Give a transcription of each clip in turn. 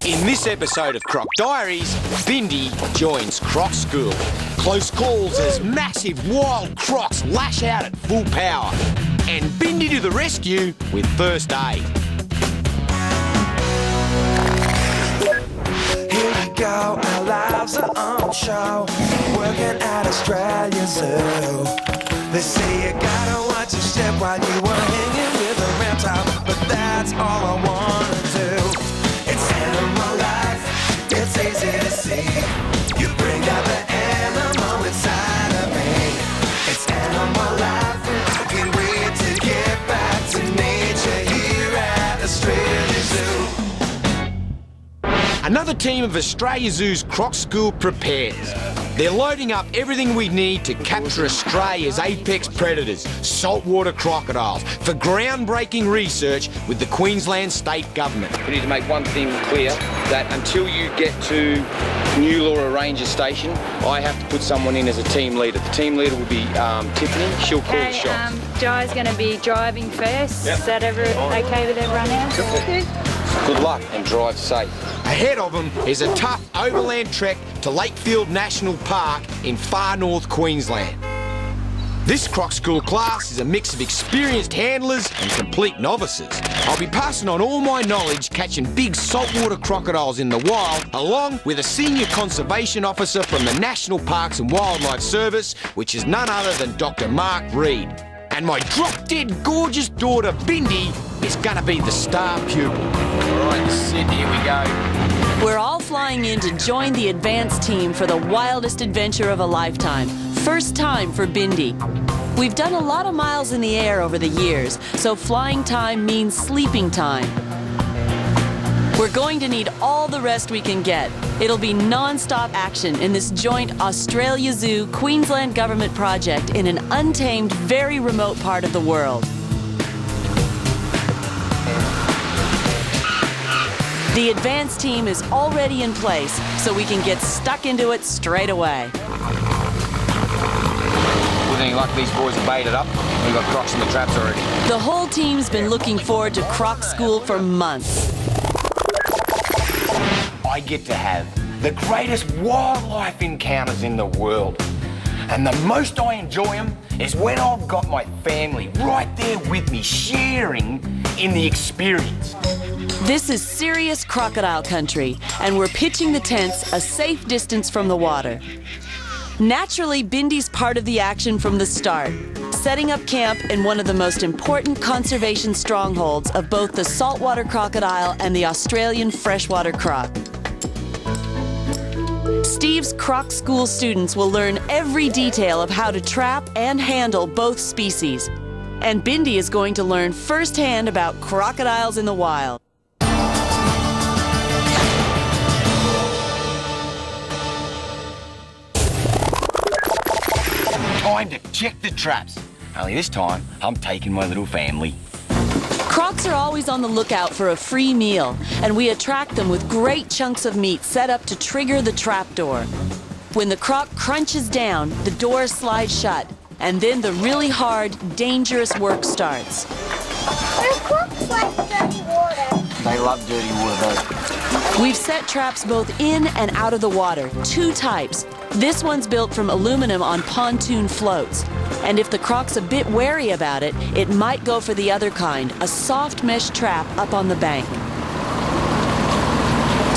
In this episode of Croc Diaries, Bindi joins Croc School. Close calls as massive wild crocs lash out at full power. And Bindi to the rescue with first aid. Here we go, our lives are on show. Working at Australia Zoo. They say you gotta watch your step while you were hanging with a reptile, but that's all I wanna do. It's animal life, it's easy to see. You bring out the animal inside of me. It's animal life, and I can't wait to get back to nature here at Australia Zoo. Another team of Australia Zoo's Croc School prepares. They're loading up everything we need to capture Australia's apex predators, saltwater crocodiles, for groundbreaking research with the Queensland State Government. We need to make one thing clear, that until you get to New Laura Ranger Station, I have to put someone in as a team leader. The team leader will be Tiffany. She'll call the shots. Jai's going to be driving first. Yep. Is that okay with everyone else? Good. Good luck and drive safe. Ahead of them is a tough overland trek to Lakefield National Park in far north Queensland. This Croc School class is a mix of experienced handlers and complete novices. I'll be passing on all my knowledge catching big saltwater crocodiles in the wild, along with a senior conservation officer from the National Parks and Wildlife Service, which is none other than Dr. Mark Reed. And my drop-dead gorgeous daughter, Bindi, is gonna be the star pupil. All right, Sid, here we go. We're all flying in to join the advanced team for the wildest adventure of a lifetime. First time for Bindi. We've done a lot of miles in the air over the years, so flying time means sleeping time. We're going to need all the rest we can get. It'll be non-stop action in this joint Australia Zoo Queensland Government project in an untamed, very remote part of the world. The advanced team is already in place, so we can get stuck into it straight away. With any luck, these boys are baited up. We've got crocs in the traps already. The whole team's been looking forward to Croc School for months. I get to have the greatest wildlife encounters in the world. And the most I enjoy them is when I've got my family right there with me, sharing in the experience. This is serious crocodile country, and we're pitching the tents a safe distance from the water. Naturally, Bindi's part of the action from the start, setting up camp in one of the most important conservation strongholds of both the saltwater crocodile and the Australian freshwater croc. Steve's Croc School students will learn every detail of how to trap and handle both species. And Bindi is going to learn firsthand about crocodiles in the wild. Time to check the traps. Only this time, I'm taking my little family. Crocs are always on the lookout for a free meal, and we attract them with great chunks of meat set up to trigger the trap door. When the croc crunches down, the door slides shut, and then the really hard, dangerous work starts. Crocs like dirty water. They love dirty water, though. We've set traps both in and out of the water, 2 types. This one's built from aluminum on pontoon floats. And if the croc's a bit wary about it, it might go for the other kind, a soft mesh trap up on the bank.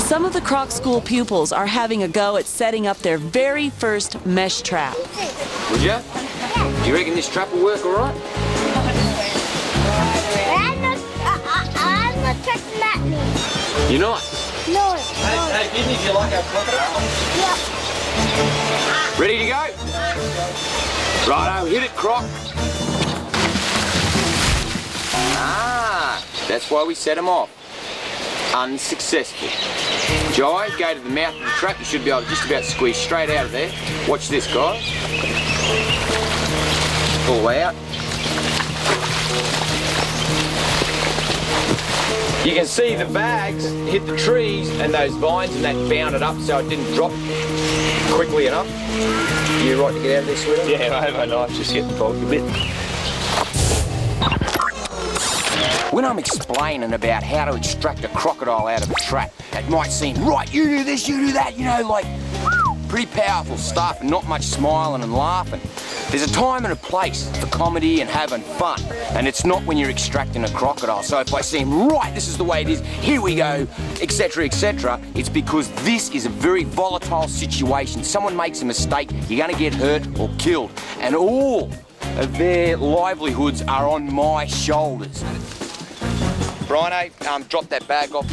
Some of the Croc School pupils are having a go at setting up their very first mesh trap. Would ya? Do you reckon this trap will work all right? I'm not trusting that me. You're not? No. Hey, Bindi, do you like our crocodile? Yeah. Ready to go? Righto, hit it, Croc. Ah, that's why we set them off. Unsuccessful. Jai, go to the mouth of the trap. You should be able to just about squeeze straight out of there. Watch this, guys. Pull out. You can see the bags hit the trees and those vines, and that bounded up so it didn't drop quickly enough. You right to get out of there, sweetheart? Yeah, I have a knife, just get the bulk a bit. When I'm explaining about how to extract a crocodile out of a trap, it might seem, right, you do this, you do that, you know, like, pretty powerful stuff and not much smiling and laughing. There's a time and a place for comedy and having fun, and it's not when you're extracting a crocodile. So if I seem, right, this is the way it is, here we go, etc., it's because this is a very volatile situation. Someone makes a mistake, you're gonna get hurt or killed, and all of their livelihoods are on my shoulders. Brino, drop that bag off.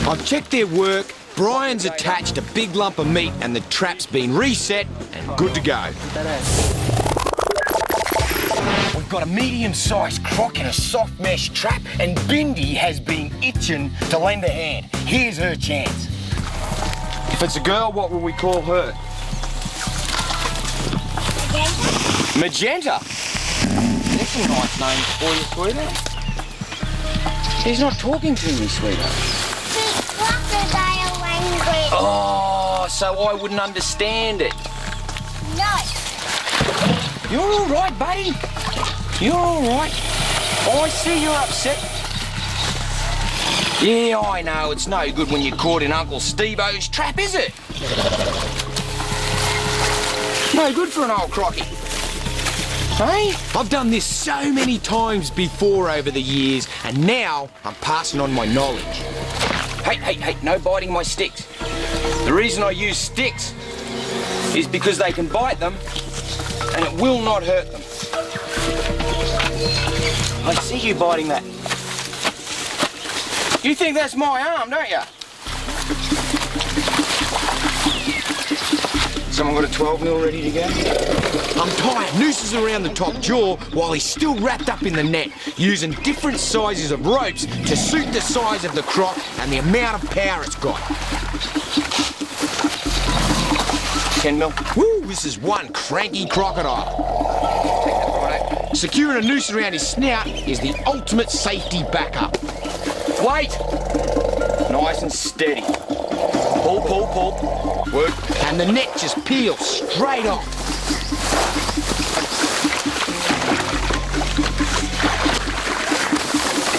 I've checked their work. Brian's attached a big lump of meat and the trap's been reset and good to go. We've got a medium-sized croc in a soft mesh trap and Bindi has been itching to lend a hand. Here's her chance. If it's a girl, what will we call her? Magenta? That's a nice name for you, sweetheart. He's not talking to me, sweetheart. Crocodile language. Oh, so I wouldn't understand it. No. You're all right, buddy. You're all right. Oh, I see you're upset. Yeah, I know. It's no good when you're caught in Uncle Steve-O's trap, is it? No good for an old crocky. Hey? I've done this so many times before over the years, and now I'm passing on my knowledge. Hey, no biting my sticks. The reason I use sticks is because they can bite them and it will not hurt them. I see you biting that. You think that's my arm, don't you? Someone got a 12mm ready to go? I'm tying nooses around the top jaw while he's still wrapped up in the net, using different sizes of ropes to suit the size of the croc and the amount of power it's got. 10mm. Woo, this is one cranky crocodile. Securing a noose around his snout is the ultimate safety backup. Wait! Nice and steady. Pull. Work. And the net just peels straight off.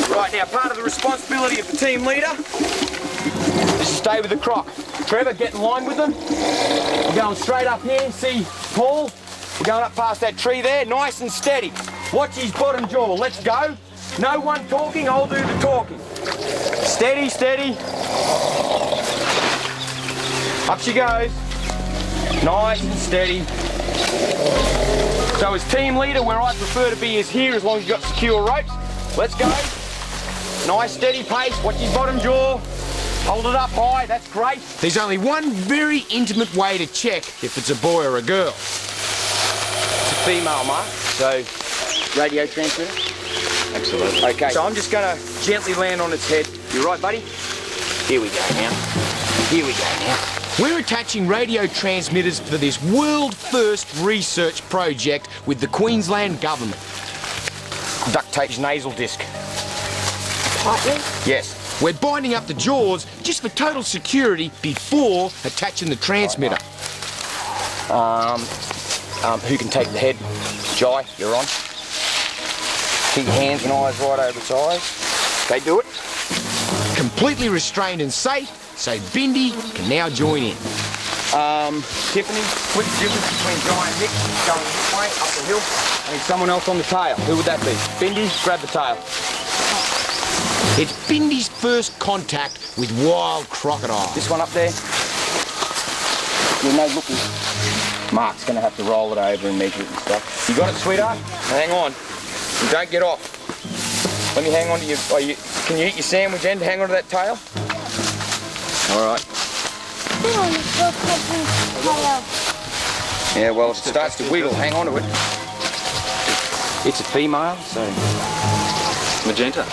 Right, now part of the responsibility of the team leader is to stay with the croc. Trevor, get in line with them. We're going straight up here, see Paul? We're going up past that tree there, nice and steady. Watch his bottom jaw, let's go. No one talking, I'll do the talking. Steady. Up she goes. Nice and steady. So as team leader, where I prefer to be is here, as long as you've got secure ropes. Let's go. Nice steady pace, watch his bottom jaw. Hold it up high, that's great. There's only one very intimate way to check if it's a boy or a girl. It's a female, Mark, so radio transmitter? Absolutely. Okay, so I'm just gonna gently land on its head. You right, buddy? Here we go now. We're attaching radio transmitters for this world-first research project with the Queensland government. Duct tape's nasal disc. Tightly? Yes. We're binding up the jaws just for total security before attaching the transmitter. Who can take the head? Jai, you're on. Keep your hands and eyes right over its eyes. Okay, do it. Completely restrained and safe, so Bindi can now join in. Tiffany, what's the difference between Jai and Nick going this way, up the hill? I need someone else on the tail. Who would that be? Bindi, grab the tail. It's Bindi's first contact with wild crocodiles. This one up there. You're no looking. Mark's going to have to roll it over and measure it and stuff. You got it, sweetheart? Hang on. You don't get off. Let me hang on to you. Can you eat your sandwich and hang on to that tail? All right. Yeah, well, if it starts to wiggle, hang on to it. It's a female, so... Magenta.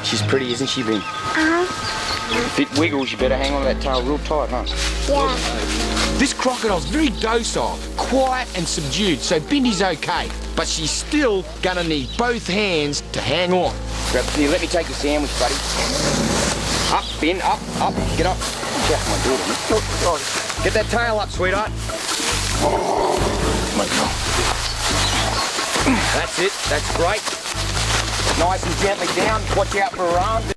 She's pretty, isn't she, Vin? If it wiggles, you better hang on to that tail real tight, huh? Yeah. This crocodile's very docile, quiet and subdued, so Bindi's okay. But she's still gonna need both hands to hang on. Here, let me take your sandwich, buddy. Up, Bin, up. Get up. Yeah, my daughter. Get that tail up, sweetheart. That's it. That's great. nice and gently down. Watch out for her arms.